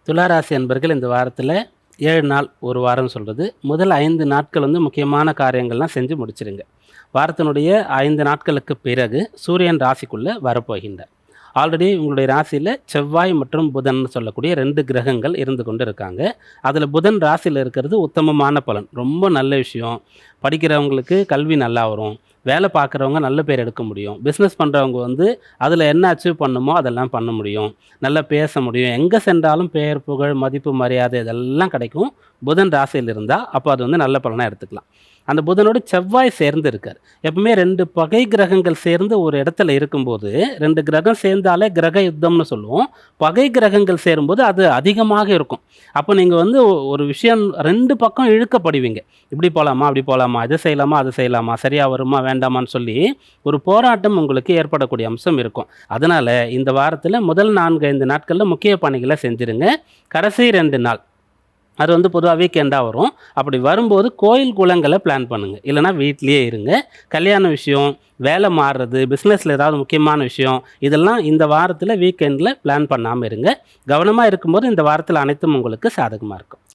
துளாராசி அன்பர்கள் இந்த வாரத்தில் 7 நாள் ஒரு வாரம் சொல்கிறது. முதல் 5 நாட்கள் முக்கியமான காரியங்கள்லாம் செஞ்சு முடிச்சிருங்க. வாரத்தினுடைய 5 நாட்களுக்கு பிறகு சூரியன் ராசிக்குள்ளே வரப்போகின்றார். ஆல்ரெடி உங்களுடைய ராசியில் செவ்வாய் மற்றும் புதன் சொல்லக்கூடிய 2 கிரகங்கள் இருந்து கொண்டு இருக்காங்க. அதில் புதன் ராசியில் இருக்கிறது உத்தமமான பலன், ரொம்ப நல்ல விஷயம். படிக்கிறவங்களுக்கு கல்வி நல்லா வரும், வேலை பார்க்குறவங்க நல்ல பேர் எடுக்க முடியும், பிஸ்னஸ் பண்ணுறவங்க அதில் என்ன அச்சீவ் பண்ணுமோ அதெல்லாம் பண்ண முடியும், நல்லா பேச முடியும், எங்கே சென்றாலும் பெயர் புகழ் மதிப்பு மரியாதை இதெல்லாம் கிடைக்கும். புதன் ராசியில் இருந்தால் அப்போ அது நல்ல பலனாக எடுத்துக்கலாம். அந்த புதனோடு செவ்வாய் சேர்ந்து இருக்கார். எப்பவுமே 2 பகை கிரகங்கள் சேர்ந்து ஒரு இடத்துல இருக்கும்போது 2 கிரகம் சேர்ந்தாலே கிரக யுத்தம்னு சொல்லுவோம். பகை கிரகங்கள் சேரும்போது அது அதிகமாக இருக்கும். அப்போ நீங்கள் ஒரு விஷயம் 2 பக்கம் இழுக்கப்படுவீங்க. இப்படி போகலாமா அப்படி போகலாமா, இது செய்யலாமா அது செய்யலாமா, சரியாக வருமா வேண்டாமான்னு சொல்லி ஒரு போராட்டம் உங்களுக்கு ஏற்படக்கூடிய அம்சம் இருக்கும். அதனால் இந்த வாரத்தில் முதல் 4-5 நாட்களில் முக்கிய பணிகளை செஞ்சுருங்க. கடைசி 2 நாள் அது பொதுவாக வீக்கெண்டாக வரும். அப்படி வரும்போது கோயில் குளங்களை பிளான் பண்ணுங்கள், இல்லைனா வீட்லேயே இருங்க. கல்யாண விஷயம், வேலை மாறுறது, பிஸ்னஸில் ஏதாவது முக்கியமான விஷயம், இதெல்லாம் இந்த வாரத்தில் வீக்கெண்டில் பிளான் பண்ணாமல் இருங்க. கவனமாக இருக்கும்போது இந்த வாரத்தில் அனைத்தும் உங்களுக்கு சாதகமாக இருக்கும்.